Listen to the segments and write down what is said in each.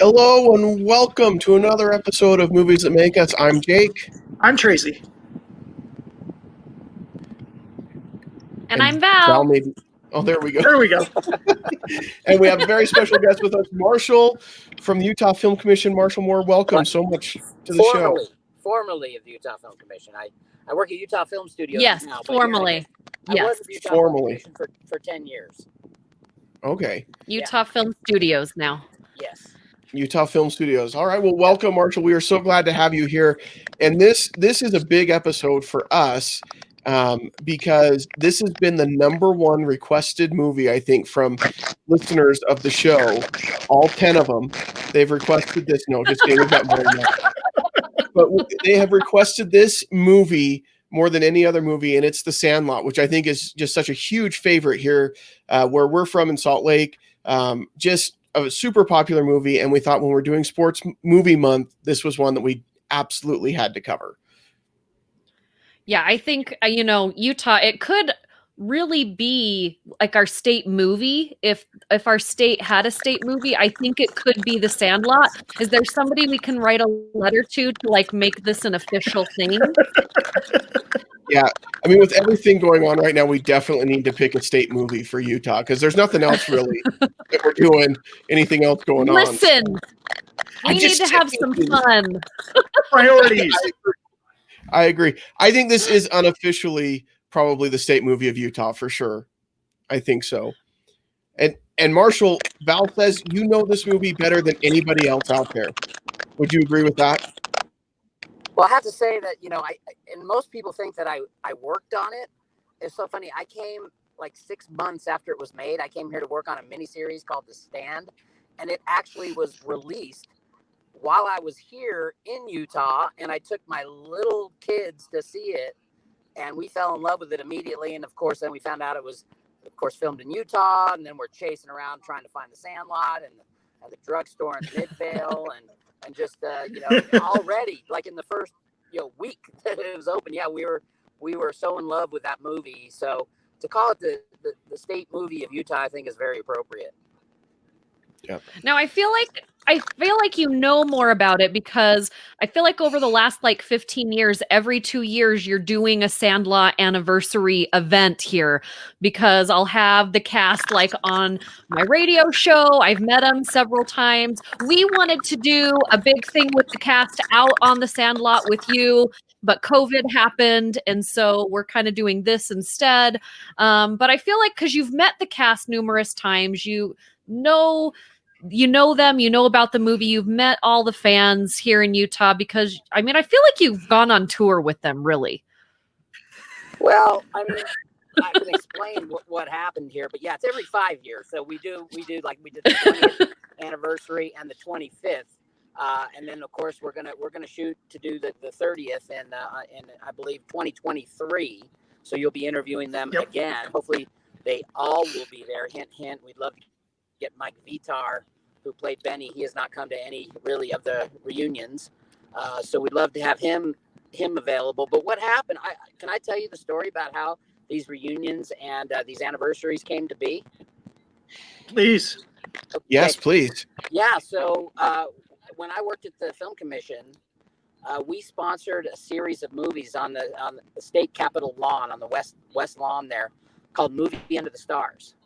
Hello and welcome to another episode of Movies That Make Us. I'm Jake. I'm Tracy. And I'm Val. Maybe. Oh, there we go. There we go. And we have a very special guest with us, Marshall from the Utah Film Commission. Marshall Moore, welcome so much to the show. Formerly of the Utah Film Commission. I work at Utah Film Studios yes, now. Formally. I was at the Utah Film Commission for 10 years. Okay. Utah Film Studios now. Yes. Utah Film Studios. All right. Well, welcome, Marshall. We are so glad to have you here. And this is a big episode for us because this has been the number one requested movie, I think, from listeners of the show. All 10 of them. They've requested this. No, just kidding. We've got more than that. But they have requested this movie more than any other movie, and it's The Sandlot, which I think is just such a huge favorite here where we're from in Salt Lake. Just a super popular movie, and we thought when we're doing Sports Movie Month, this was one that we absolutely had to cover. Yeah, I think, Utah, it could really be like our state movie. If our state had a state movie, I think it could be The Sandlot. Is there somebody we can write a letter to like make this an official thing? Yeah, I mean, with everything going on right now, we definitely need to pick a state movie for Utah because there's nothing else really that we're doing, anything else going on. Listen, we need to have some fun. Priorities. I agree. I think this is unofficially probably the state movie of Utah for sure. I think so. And Marshall, Val says you know this movie better than anybody else out there. Would you agree with that? Well, I have to say that, and most people think that I worked on it. It's so funny. I came like 6 months after it was made. I came here to work on a miniseries called The Stand, and it actually was released while I was here in Utah, and I took my little kids to see it, and we fell in love with it immediately. And of course, then we found out it was, of course, filmed in Utah, and then we're chasing around trying to find the Sandlot and the drugstore in Midvale, and just already like in the first week that it was open, we were so in love with that movie. So to call it the state movie of Utah, I think is very appropriate. Yeah. Now I feel like you know more about it because I feel like over the last 15 years, every 2 years you're doing a Sandlot anniversary event here because I'll have the cast on my radio show. I've met them several times. We wanted to do a big thing with the cast out on the Sandlot with you, but COVID happened, and so we're kind of doing this instead. But I feel like because you've met the cast numerous times, you know them, you know about the movie, you've met all the fans here in Utah because, I feel like you've gone on tour with them, really. Well, I can explain what happened here, but yeah, it's every 5 years. So we do like we did the 20th anniversary and the 25th. And then of course we're gonna shoot to do the 30th in I believe 2023. So you'll be interviewing them again. Hopefully they all will be there. Hint, hint. We'd love to get Mike Vitar, who played Benny. He has not come to any really of the reunions, so we'd love to have him available. But what happened? Can I tell you the story about how these reunions and these anniversaries came to be? Please. Okay. Yes, please. Yeah. So when I worked at the Film Commission, we sponsored a series of movies on the state capitol lawn, on the west lawn there, called Movie Under the Stars.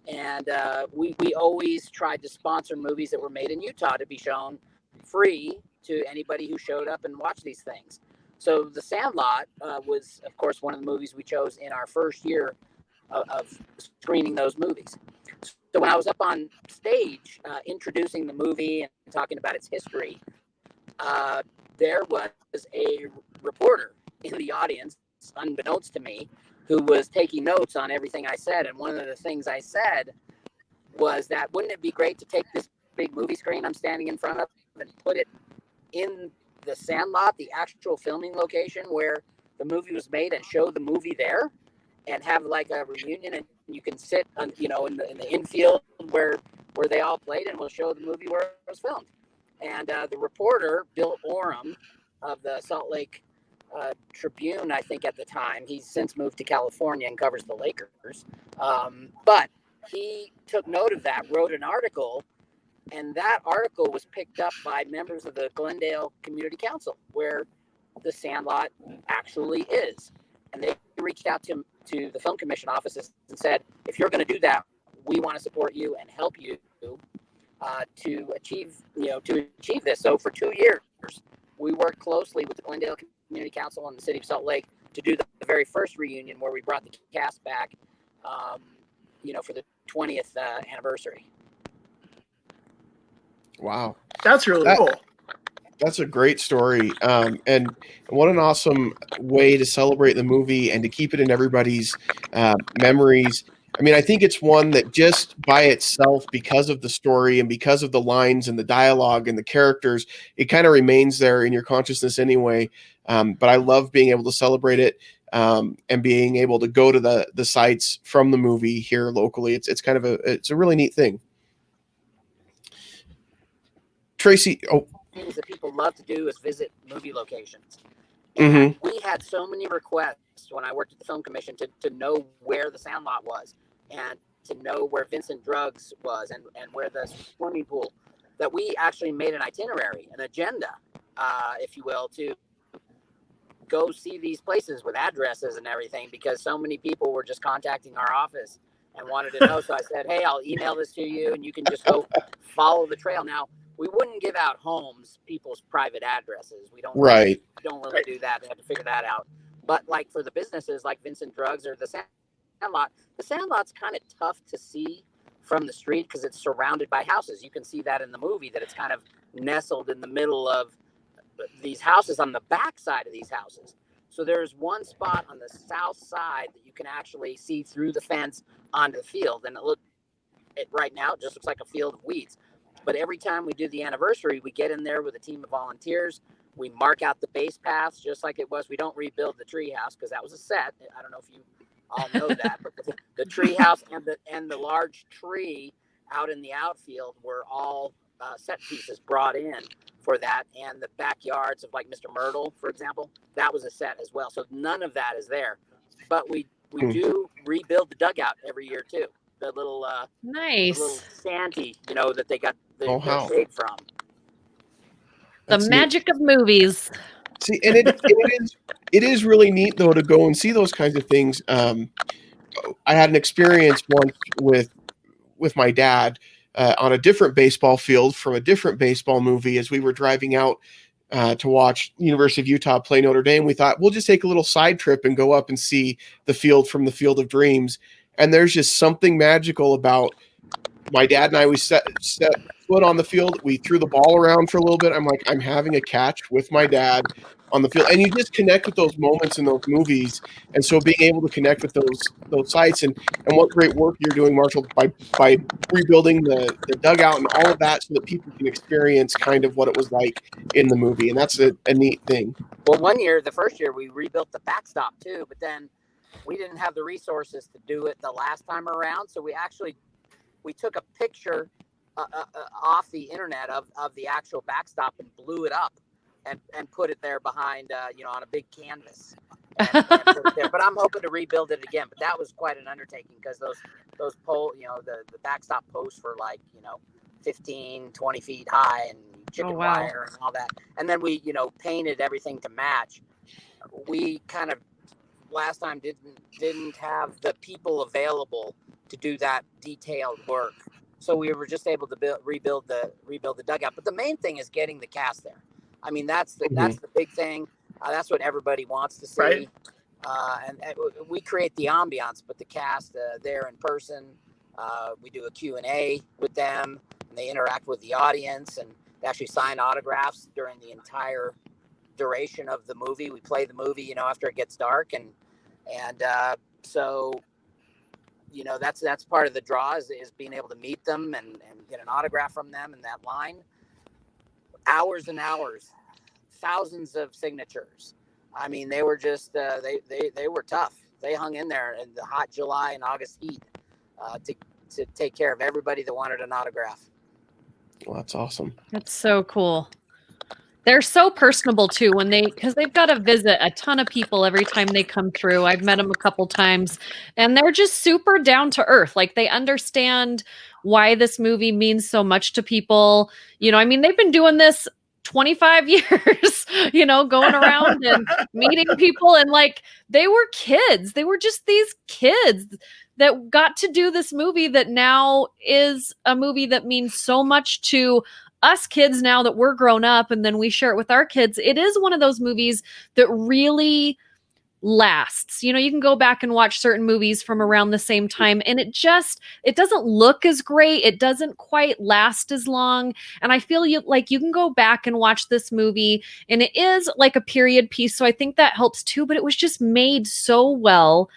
And we always tried to sponsor movies that were made in Utah to be shown free to anybody who showed up and watched these things. So The Sandlot was, of course, one of the movies we chose in our first year of screening those movies. So when I was up on stage introducing the movie and talking about its history, there was a reporter in the audience, unbeknownst to me, who was taking notes on everything I said. And one of the things I said was that, wouldn't it be great to take this big movie screen I'm standing in front of and put it in the Sandlot, the actual filming location where the movie was made, and show the movie there and have like a reunion, and you can sit on, in the infield where they all played, and we'll show the movie where it was filmed. And the reporter, Bill Oram of the Salt Lake Tribune, I think at the time, he's since moved to California and covers the Lakers. But he took note of that, wrote an article And that article was picked up by members of the Glendale Community Council, where the Sandlot actually is. And they reached out to the Film Commission offices and said, if you're going to do that, we want to support you and help you to achieve this. So for 2 years, we worked closely with the Glendale Community Council and the City of Salt Lake to do the very first reunion where we brought the cast back, for the 20th anniversary. Wow. That's really cool. That's a great story. And what an awesome way to celebrate the movie and to keep it in everybody's memories. I mean, I think it's one that just by itself, because of the story and because of the lines and the dialogue and the characters, it kind of remains there in your consciousness anyway. But I love being able to celebrate it and being able to go to the sites from the movie here locally. It's kind of it's a really neat thing. Tracy, Things that people love to do is visit movie locations. Mm-hmm. We had so many requests when I worked at the Film Commission to know where the Sandlot was and to know where Vincent Drugs was and where the swimming pool, that we actually made an itinerary, an agenda, if you will, to go see these places with addresses and everything, because so many people were just contacting our office and wanted to know. So I said, hey, I'll email this to you and you can just go follow the trail. Now, we wouldn't give out homes, people's private addresses. We don't really do that. They have to figure that out. But like for the businesses like Vincent Drugs or the Sandlot's kind of tough to see from the street because it's surrounded by houses. You can see that in the movie, that it's kind of nestled in the middle of these houses, on the back side of these houses. So there's one spot on the south side that you can actually see through the fence onto the field. And right now, it just looks like a field of weeds. But every time we do the anniversary, we get in there with a team of volunteers. We mark out the base paths just like it was. We don't rebuild the tree house because that was a set. I don't know if you all know that, but the tree house and the large tree out in the outfield were all set pieces brought in for that. And the backyards of like Mr. Myrtle, for example, that was a set as well. So none of that is there. But we do rebuild the dugout every year too. The little nice little shanty, that they got the shade from. That's the magic of movies. See, and it is really neat though to go and see those kinds of things. I had an experience once with my dad on a different baseball field from a different baseball movie. As we were driving out to watch University of Utah play Notre Dame, we thought we'll just take a little side trip and go up and see the field from the Field of Dreams. And there's just something magical about my dad and I. We set foot on the field. We threw the ball around for a little bit. I'm like, I'm having a catch with my dad on the field. And you just connect with those moments in those movies. And so being able to connect with those sites and what great work you're doing, Marshall, by rebuilding the dugout and all of that so that people can experience kind of what it was like in the movie. And that's a neat thing. Well, the first year, we rebuilt the backstop too, but then we didn't have the resources to do it the last time around. So we took a picture off the internet of the actual backstop and blew it up and put it there behind, on a big canvas. And put it there. But I'm hoping to rebuild it again. But that was quite an undertaking because those pole, the backstop posts were like, 15, 20 feet high and chicken wire and all that. And then we, painted everything to match. We kind of last time didn't have the people available to do that detailed work, so we were just able to rebuild the dugout. But the main thing is getting the cast there. I mean, that's the big thing. That's what everybody wants to see. Right. And we create the ambiance, but the cast there in person. We do a Q&A with them, and they interact with the audience, and they actually sign autographs during the entire duration of the movie. We play the movie, after it gets dark, and so that's part of the draw is being able to meet them and get an autograph from them in that line. Hours and hours, thousands of signatures. I mean, they were just they were tough. They hung in there in the hot July and August heat to take care of everybody that wanted an autograph. Well, that's awesome. That's so cool. They're so personable too because they've got to visit a ton of people every time they come through. I've met them a couple times and they're just super down to earth. Like they understand why this movie means so much to people. I mean, they've been doing this 25 years, going around and meeting people, and like they were kids. They were just these kids that got to do this movie that now is a movie that means so much to us kids now that we're grown up, and then we share it with our kids. It is one of those movies that really lasts. You can go back and watch certain movies from around the same time and it doesn't look as great. It doesn't quite last as long. And I feel you can go back and watch this movie and it is like a period piece. So I think that helps too, but it was just made so well.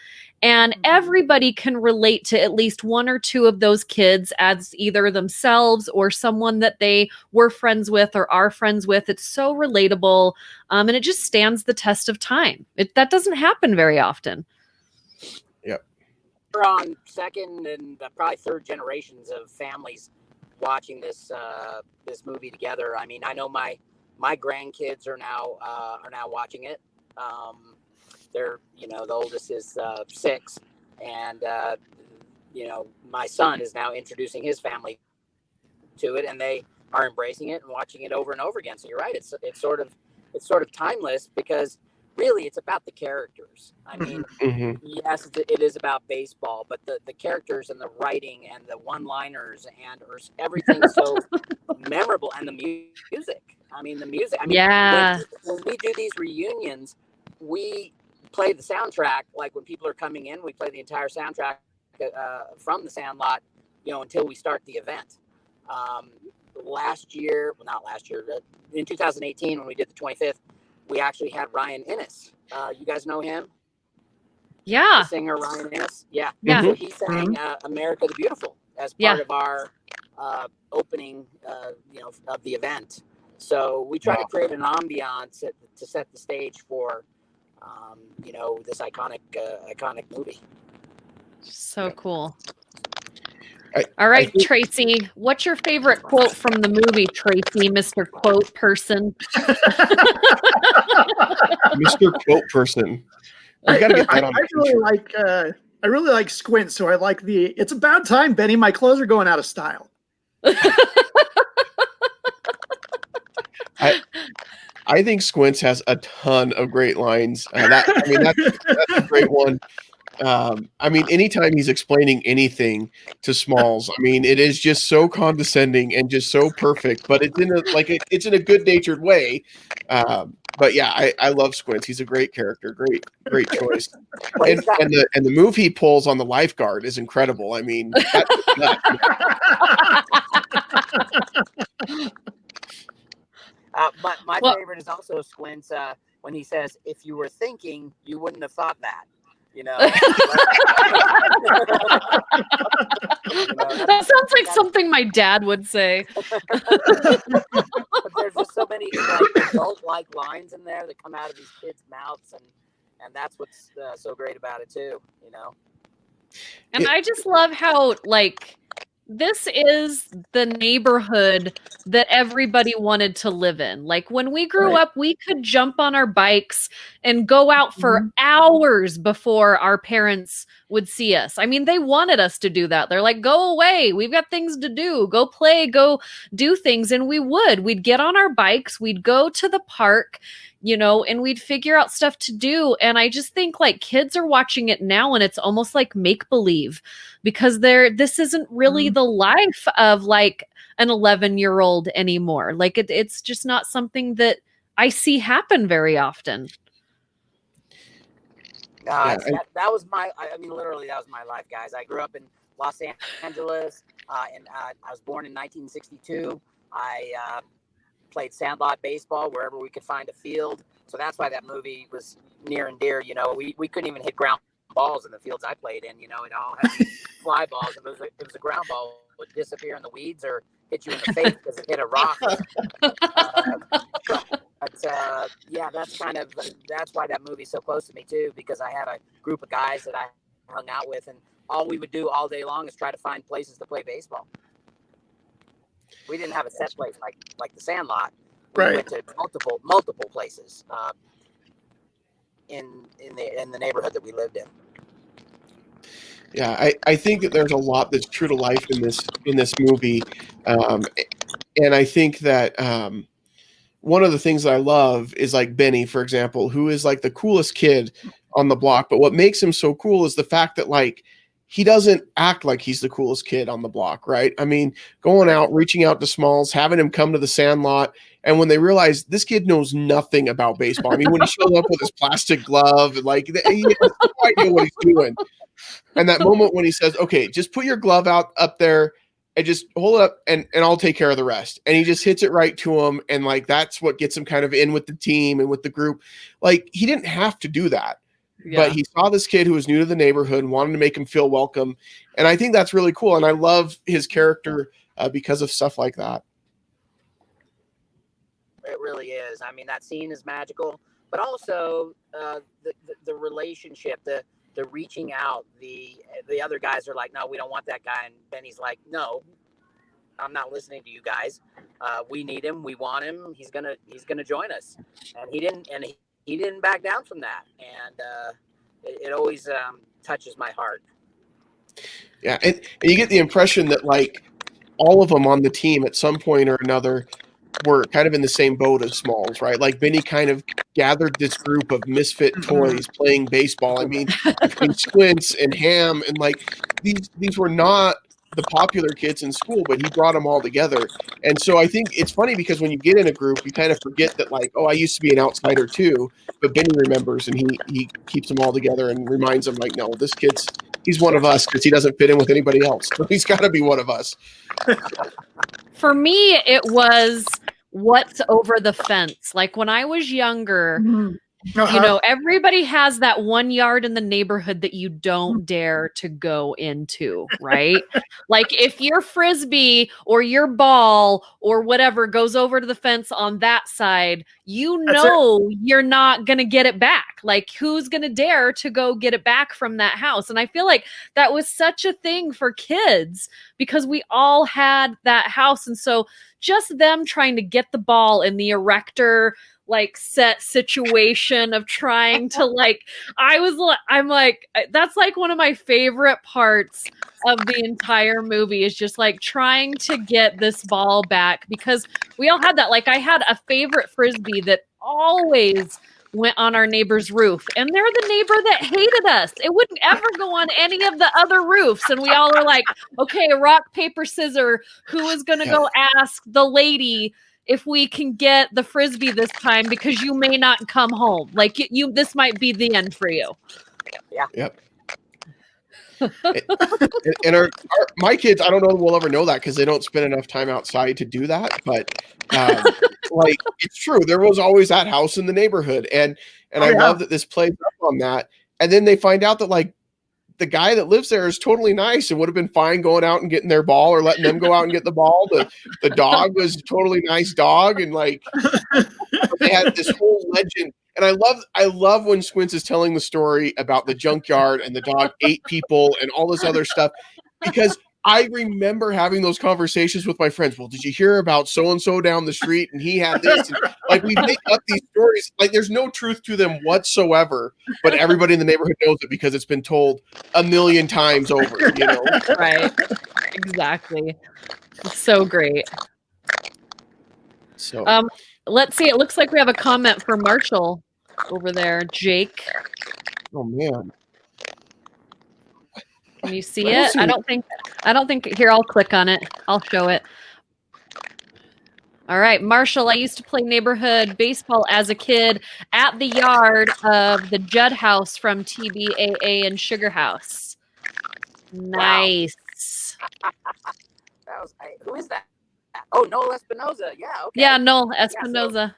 And everybody can relate to at least one or two of those kids as either themselves or someone that they were friends with or are friends with. It's so relatable. And it just stands the test of time. That doesn't happen very often. Yep. We're on second and probably third generations of families watching this movie together. I mean, I know my grandkids are now watching it. They're, the oldest is 6, and my son is now introducing his family to it, and they are embracing it and watching it over and over again. So you're right; it's sort of timeless because really it's about the characters. I mean, yes, it is about baseball, but the characters and the writing and the one-liners and everything is so memorable, and the music. I mean, Yeah. When we do these reunions, we play the soundtrack. Like when people are coming in, we play the entire soundtrack from The Sandlot, until we start the event. In 2018, when we did the 25th, we actually had Ryan Innes. You guys know him? Yeah. The singer Ryan Innes. Yeah. Yeah. So he sang America the Beautiful as part of our opening, of the event. So we try to create an ambiance to set the stage for this iconic movie. So cool. All right, Tracy, what's your favorite quote from the movie, Tracy, Mr. Quote Person? Mr. Quote Person. We got to get that on. I really like Squint, so I like "It's about time, Benny. My clothes are going out of style." I think Squints has a ton of great lines. That's a great one. Anytime he's explaining anything to Smalls, it is just so condescending and just so perfect, but it's in a good natured way. But yeah, I love Squints. He's a great character. Great choice. And the move he pulls on the lifeguard is incredible. That's nuts. My favorite is also Squint's when he says, "If you were thinking, you wouldn't have thought that." That sounds like something my dad would say. But there's just so many adult-like lines in there that come out of these kids' mouths, and that's what's so great about it too. And I just love how this is the neighborhood that everybody wanted to live in. Like when we grew up, we could jump on our bikes and go out for hours before our parents would see us. They wanted us to do that. They're like, "Go away. We've got things to do. Go play, go do things." And we'd get on our bikes. We'd go to the park, and we'd figure out stuff to do. And I just think kids are watching it now and it's almost like make believe because this isn't really the life of an 11-year-old anymore. It's just not something that I see happen very often. That was literally that was my life, guys. I grew up in Los Angeles, and I was born in 1962. I played sandlot baseball wherever we could find a field. So that's why that movie was near and dear. We couldn't even hit ground balls in the fields I played in. It all had fly balls. If it was a ground ball, it would disappear in the weeds or hit you in the face because it hit a rock. That's why that movie's so close to me too, because I had a group of guys that I hung out with, and all we would do all day long is try to find places to play baseball. We didn't have a set place like the Sandlot, We Right. went to multiple places in the neighborhood that we lived in. Yeah, I think that there's a lot that's true to life in this movie, and I think that one of the things that I love is like Benny, for example, who is like the coolest kid on the block. But what makes him so cool is the fact that like he doesn't act like he's the coolest kid on the block, right? I mean, going out, reaching out to Smalls, having him come to the Sandlot, and when they realize this kid knows nothing about baseball. I mean, when he shows up with his plastic glove, like he has no idea what he's doing. And that moment when he says, "Okay, just put your glove out up there and just hold it up and I'll take care of the rest." And he just hits it right to him. And like, that's what gets him kind of in with the team and with the group. Like he didn't have to do that, but he saw this kid who was new to the neighborhood and wanted to make him feel welcome. And I think that's really cool. And I love his character because of stuff like that. It really is. I mean, that scene is magical, but also the relationship, the reaching out. The other guys are like, "No, we don't want that guy," and Benny's like, "No, I'm not listening to you guys. We need him. We want him. He's gonna join us." And he didn't back down from that. And it always touches my heart. Yeah, and you get the impression that like all of them on the team at some point or another were kind of in the same boat as Smalls, right? Like Benny kind of gathered this group of misfit toys playing baseball. I mean, between Squints and Ham and like these were not the popular kids in school, but he brought them all together. And so I think it's funny because when you get in a group, you kind of forget that like, oh, I used to be an outsider too. But Benny remembers and he keeps them all together and reminds them like, no, he's one of us because he doesn't fit in with anybody else. So he's got to be one of us. For me, it was what's over the fence. Like when I was younger, you know, everybody has that 1 yard in the neighborhood that you don't dare to go into, right? Like if your frisbee or your ball or whatever goes over to the fence on that side, you know you're not going to get it back. Like who's going to dare to go get it back from that house? And I feel like that was such a thing for kids because we all had that house. And so just them trying to get the ball in the erector like set situation of trying to like I'm like that's like one of my favorite parts of the entire movie is just like trying to get this ball back because we all had that. Like I had a favorite frisbee that always went on our neighbor's roof and they're the neighbor that hated us. It wouldn't ever go on any of the other roofs and we all are like, okay, rock paper scissors, who is going to go ask the lady if we can get the frisbee this time because you may not come home. Like this might be the end for you. Yeah. Yep. and my kids, I don't know if we'll ever know that because they don't spend enough time outside to do that. But like it's true, there was always that house in the neighborhood, and I love that this plays up on that. And then they find out that like the guy that lives there is totally nice and would have been fine going out and getting their ball or letting them go out and get the ball. The dog was a totally nice dog. And like, they had this whole legend. And I love when Squints is telling the story about the junkyard and the dog ate people and all this other stuff, because I remember having those conversations with my friends. Well, did you hear about so-and-so down the street? And he had this. And like we make up these stories. Like there's no truth to them whatsoever, but everybody in the neighborhood knows it because it's been told a million times over, you know? Right. Exactly. It's so great. So let's see. It looks like we have a comment for Marshall over there, Jake. Oh man. Can you see it? I don't think here, I'll click on it. I'll show it. All right, Marshall, I used to play neighborhood baseball as a kid at the yard of the Judd House from TBAA and Sugar House. Nice. Wow. Who is that? Oh, Noel Espinoza. Yeah, okay. Yeah, Noel Espinoza. Yeah,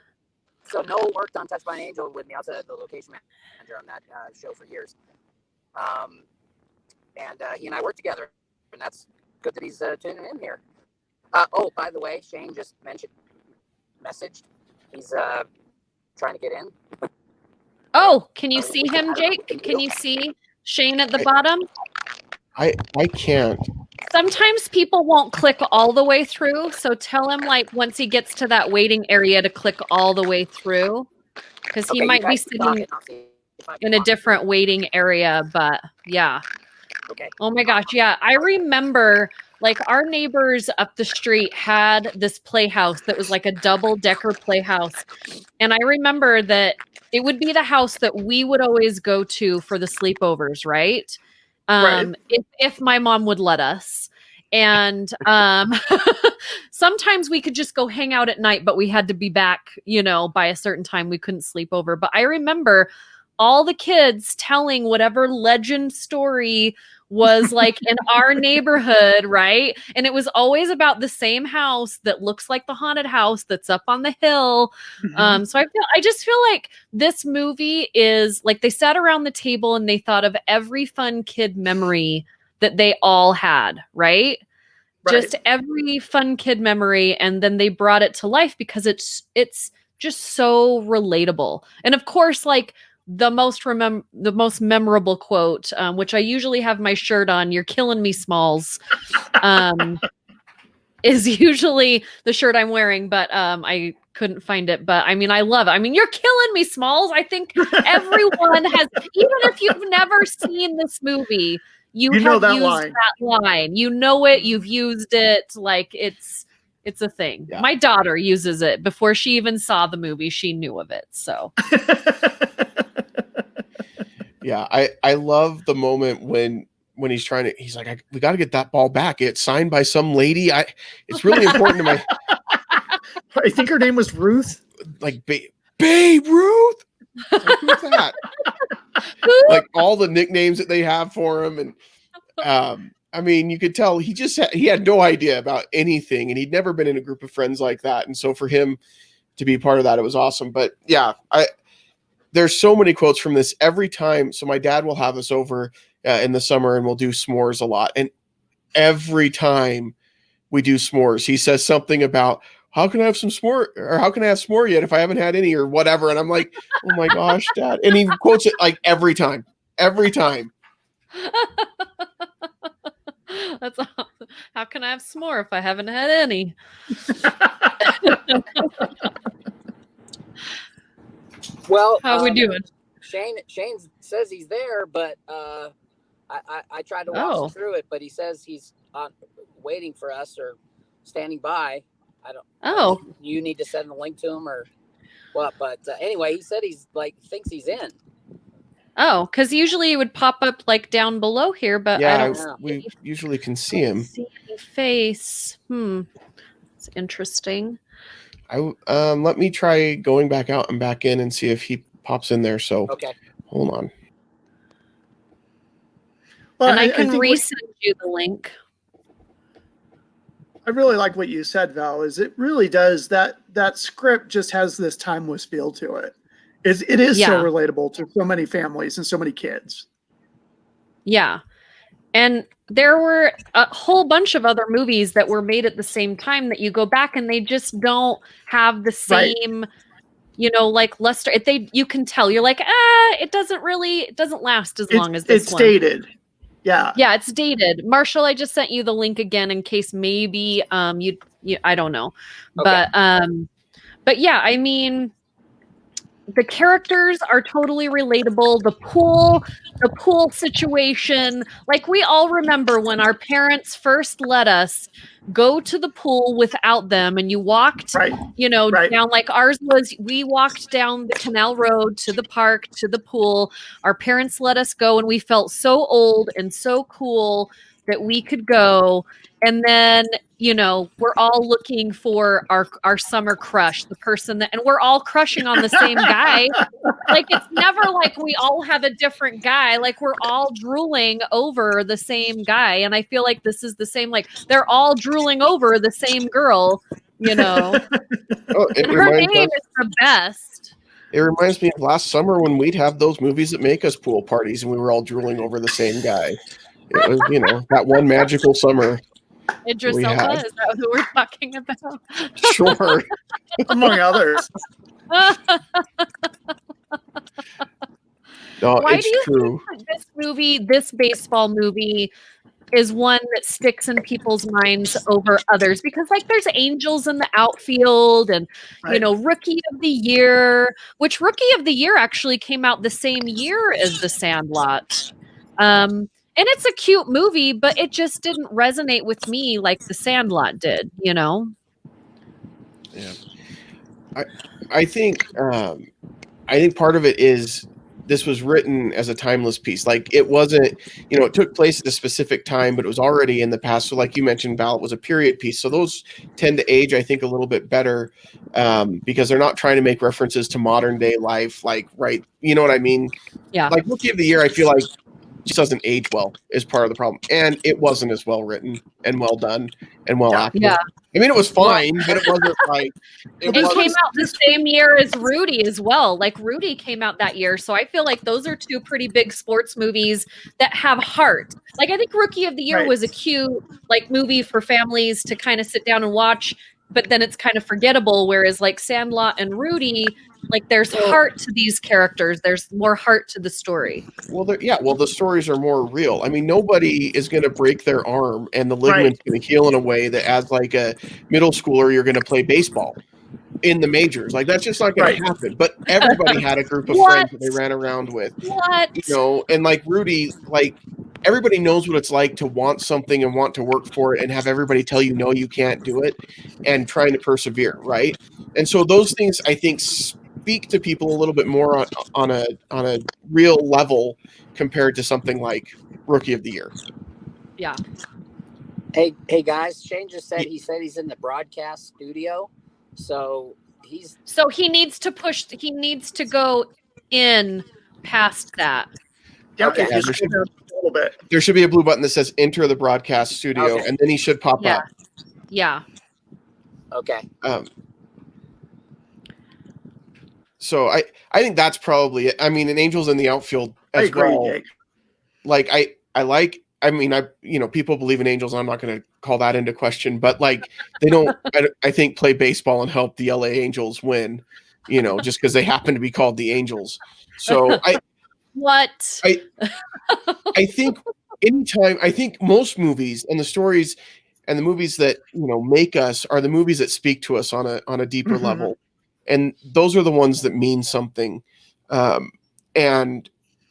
so Noel worked on Touched by an Angel with me. I was the location manager on that show for years. And he and I worked together, and that's good that he's tuning in here. Oh, by the way, Shane just messaged. He's trying to get in. Oh, can you see him, Jake? Can you see Shane at the bottom? I can't. Sometimes people won't click all the way through, so tell him like once he gets to that waiting area to click all the way through, because he Okay, you might be guys keep talking. sitting I'll see if I can in a walk different through. waiting area. But yeah. Okay. Oh my gosh, yeah. I remember like our neighbors up the street had this playhouse that was like a double-decker playhouse. And I remember that it would be the house that we would always go to for the sleepovers, right? Right. If my mom would let us. And sometimes we could just go hang out at night, but we had to be back, by a certain time. We couldn't sleep over. But I remember all the kids telling whatever legend story was like in our neighborhood, right? And it was always about the same house that looks like the haunted house that's up on the hill. Mhm. So I just feel like this movie is like they sat around the table and they thought of every fun kid memory that they all had, right? Just Right. every fun kid memory, and then they brought it to life because it's just so relatable. And of course, like the most memorable quote, which I usually have my shirt on, "You're killing me, Smalls," is usually the shirt I'm wearing, but I couldn't find it. But I mean, I love it. I mean, "You're killing me, Smalls." I think everyone has, even if you've never seen this movie, you You know have that used line. that line. You know it. You've used it. Like it's a thing. Yeah. My daughter uses it before she even saw the movie. She knew of it. So Yeah, I love the moment when he's like, we got to get that ball back. It's signed by some lady. It's really important to my I think her name was Ruth. like Babe Ruth. Like, who's that? Like all the nicknames that they have for him, and I mean, you could tell he had no idea about anything, and he'd never been in a group of friends like that, and so for him to be part of that, it was awesome. But yeah, there's so many quotes from this every time. So my dad will have us over in the summer, and we'll do s'mores a lot, and every time we do s'mores, he says something about, how can I have some s'more, or how can I have s'more yet if I haven't had any, or whatever. And I'm like, oh my gosh, Dad. And he quotes it like every time. that's awesome. How can I have s'more if I haven't had any? Well, How we doing? Shane says he's there, but I tried to walk him through it, but he says he's waiting for us or standing by. I don't. You need to send the link to him or what? But anyway, he said he's thinks he's in. Oh, because usually it would pop up like down below here, but I don't. We usually can see him. See any face? It's interesting. Let me try going back out and back in and see if he pops in there. So okay, hold on. Well, and I can resend you the link. I really like what you said, Val. Is it really does that script just has this timeless feel to it. It is so relatable to so many families and so many kids. Yeah. And there were a whole bunch of other movies that were made at the same time that you go back and they just don't have the same, like luster. You can tell, you're like, it doesn't last as long as this one. It's dated. Yeah. Yeah, it's dated. Marshall, I just sent you the link again in case maybe you I don't know. Okay. But yeah, I mean, the characters are totally relatable. The pool situation, like we all remember when our parents first let us go to the pool without them, and you walked, down, like ours was, we walked down the canal road to the park, to the pool. Our parents let us go, and we felt so old and so cool that we could go. And then, we're all looking for our summer crush, the person and we're all crushing on the same guy. Like, it's never like we all have a different guy. Like, we're all drooling over the same guy. And I feel like this is the same, like they're all drooling over the same girl, Oh, her name is the best. It reminds me of last summer when we'd have those movies that make us pool parties and we were all drooling over the same guy. It was, that one magical summer. Idris Elba, is that who we're talking about? Sure. Among others. No, Why it's do you true. think this baseball movie, is one that sticks in people's minds over others because like there's angels in the outfield and Right. Rookie of the Year, which Rookie of the Year actually came out the same year as The Sandlot. And it's a cute movie, but it just didn't resonate with me like The Sandlot did, Yeah. I think part of it is this was written as a timeless piece. Like it wasn't, it took place at a specific time, but it was already in the past. So like you mentioned, Val, it was a period piece. So those tend to age, I think, a little bit better because they're not trying to make references to modern day life. Like, right. You know what I mean? Yeah. Like Rookie of the Year, I feel like just doesn't age well is part of the problem. And it wasn't as well written and well done and well acted. Yeah. I mean, it was fine, but it wasn't like it came out the same year as Rudy as well. Like Rudy came out that year. So I feel like those are two pretty big sports movies that have heart. Like I think Rookie of the Year was a cute like movie for families to kind of sit down and watch, but then it's kind of forgettable. Whereas like Sandlot and Rudy, like there's heart to these characters. There's more heart to the story. Well, the stories are more real. I mean, nobody is going to break their arm and the ligament's going to heal in a way that as like a middle schooler, you're going to play baseball in the majors. Like that's just not going to happen. But everybody had a group of friends that they ran around with. And like Rudy, like everybody knows what it's like to want something and want to work for it and have everybody tell you, no, you can't do it and trying to persevere. Right. And so those things, I think, speak to people a little bit more on a real level compared to something like Rookie of the Year. Yeah. Hey guys, Shane just said he's in the broadcast studio. So he needs to go in past that. Okay. Yeah, there should be a blue button that says enter the broadcast studio, and then he should pop up. Yeah. Okay. So I think that's probably it. I mean, an Angels in the Outfield as well. Jake. Like people believe in angels. I'm not going to call that into question, but like they don't, I think, play baseball and help the LA Angels win, just because they happen to be called the Angels. So I think most movies and the stories and the movies that, make us are the movies that speak to us on a deeper level. And those are the ones that mean something. And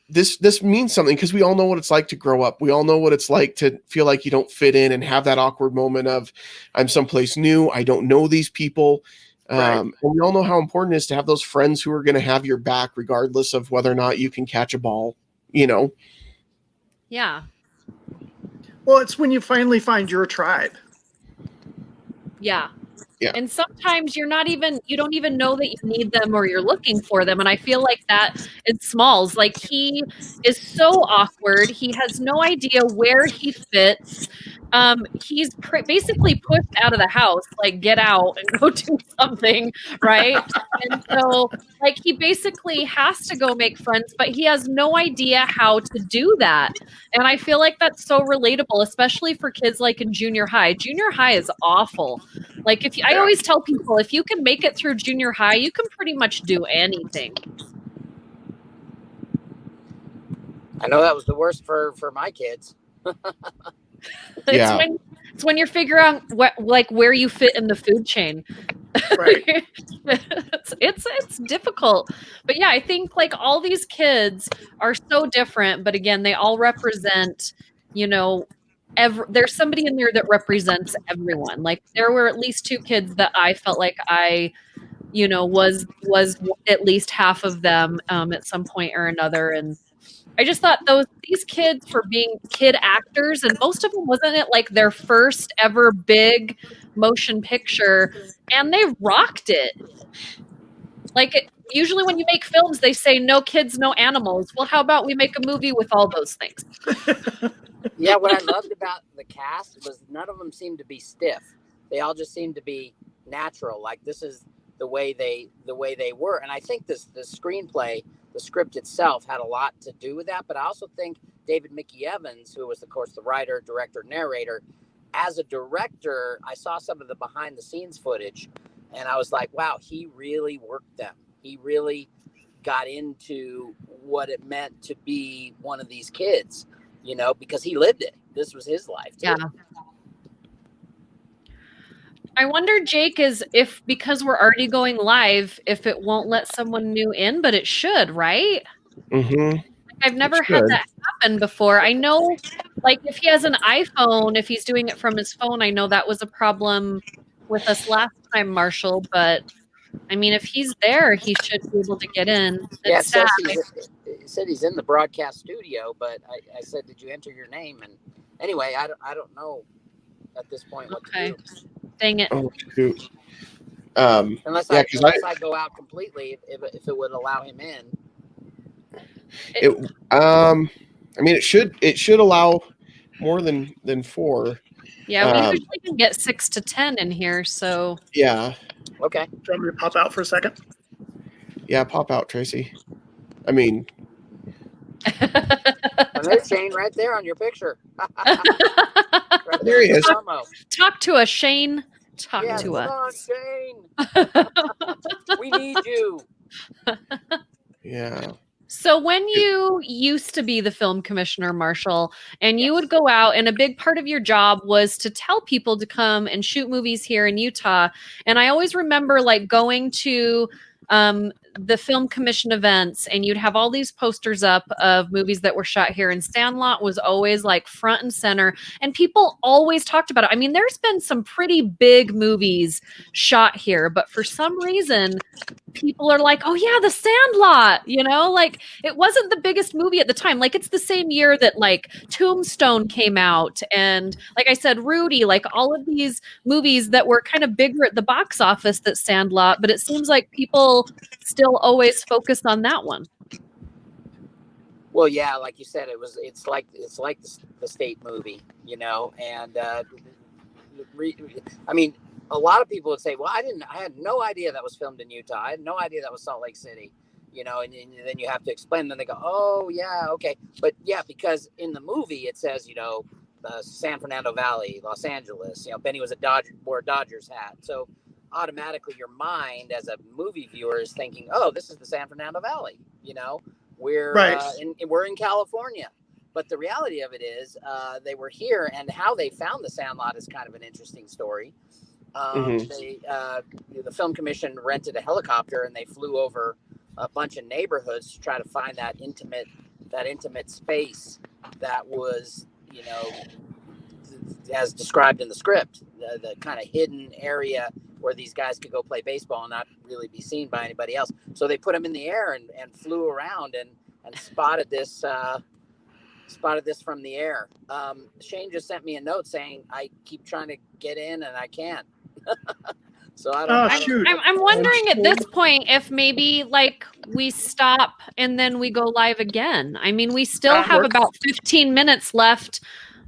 this means something because we all know what it's like to grow up. We all know what it's like to feel like you don't fit in and have that awkward moment of I'm someplace new. I don't know these people. And we all know how important it is to have those friends who are going to have your back regardless of whether or not you can catch a ball, Yeah. Well, it's when you finally find your tribe. Yeah. Yeah. And sometimes you don't even know that you need them or you're looking for them. And I feel like that in Smalls, like he is so awkward. He has no idea where he fits. He's basically pushed out of the house, like get out and go do something. Right. And so like he basically has to go make friends, but he has no idea how to do that. And I feel like that's so relatable, especially for kids like in junior high. Junior high is awful. Like I always tell people, if you can make it through junior high, you can pretty much do anything. I know that was the worst for my kids. It's when you're figuring out where you fit in the food chain. Right. it's difficult. But yeah, I think like all these kids are so different, but again, they all represent, there's somebody in there that represents everyone. Like there were at least two kids that I felt like I, was at least half of them at some point or another. And I just thought these kids, for being kid actors, and most of them, wasn't it like their first ever big motion picture, and they rocked it. Like usually when you make films, they say no kids, no animals. Well, how about we make a movie with all those things? Yeah, what I loved about the cast was none of them seemed to be stiff. They all just seemed to be natural. Like this is the way they were. And I think the screenplay, the script itself, had a lot to do with that. But I also think David Mickey Evans, who was, of course, the writer, director, narrator, as a director, I saw some of the behind the scenes footage and I was like, wow, he really worked them. He really got into what it meant to be one of these kids. because he lived it. This was his life too. Yeah. I wonder, Jake, because we're already going live, if it won't let someone new in, but it should, right? Mm-hmm. I've never had that happen before. I know, like, if he has an iPhone, if he's doing it from his phone, I know that was a problem with us last time, Marshall. But I mean, if he's there, he should be able to get in. Yeah, It's sad. it said he's in the broadcast studio, but I said, did you enter your name? And anyway, I don't know at this point what to do. Dang it. Oh, shoot. Unless I go out completely, if it would allow him in. I mean, it should allow more than 4. Yeah, we usually can get 6 to 10 in here, so. Yeah. Okay. Do you want me to pop out for a second? Yeah, pop out, Tracy. I mean. And there's Shane right there on your picture. Right there he is. Talk to us, Shane. Talk to us. On, Shane. We need you. Yeah. So when you used to be the film commissioner, Marshall, and you would go out, and a big part of your job was to tell people to come and shoot movies here in Utah. And I always remember like going to the film commission events, and you'd have all these posters up of movies that were shot here, and Sandlot was always like front and center, and people always talked about it. I mean, there's been some pretty big movies shot here, but for some reason people are like, oh yeah, The Sandlot, like it wasn't the biggest movie at the time. Like it's the same year that like Tombstone came out, and like I said, Rudy, like all of these movies that were kind of bigger at the box office that Sandlot, but it seems like people still always focused on that one. Well, yeah, like you said, it's like the state movie, and I mean, a lot of people would say, well, I had no idea that was filmed in Utah. I had no idea that was Salt Lake City, and then you have to explain, then they go, oh yeah, okay. But yeah, because in the movie it says, San Fernando Valley, Los Angeles, Benny wore a Dodgers hat. So automatically your mind as a movie viewer is thinking, oh, this is the San Fernando Valley, we're we're in California. But the reality of it is they were here, and how they found the Sandlot is kind of an interesting story. The film commission rented a helicopter, and they flew over a bunch of neighborhoods to try to find that intimate space that was, as described in the script, the kind of hidden area where these guys could go play baseball and not really be seen by anybody else. So they put them in the air and flew around and spotted this from the air. Shane just sent me a note saying I keep trying to get in and I can't. So I don't. Shoot. I'm wondering at this point if maybe like we stop and then we go live again. I mean, we still have about 15 minutes left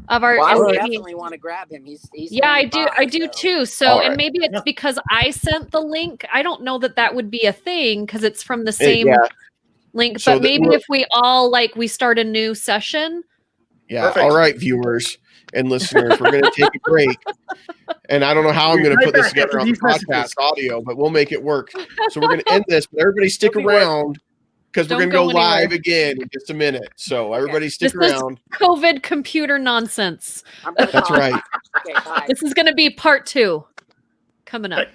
of our. Well, I would definitely want to grab him. He's yeah, I do too. So, and maybe it's because I sent the link. I don't know that would be a thing because it's from the same link. So but maybe if we all we start a new session. Yeah. Perfect. All right, viewers and listeners, we're going to take a break. And I don't know how I'm going to put this together on the podcast audio, but we'll make it work. So we're going to end this, but everybody stick around because we're going to go live again in just a minute. So everybody stick around. Is COVID computer nonsense. That's right. Okay, bye. This is going to be part 2 coming up.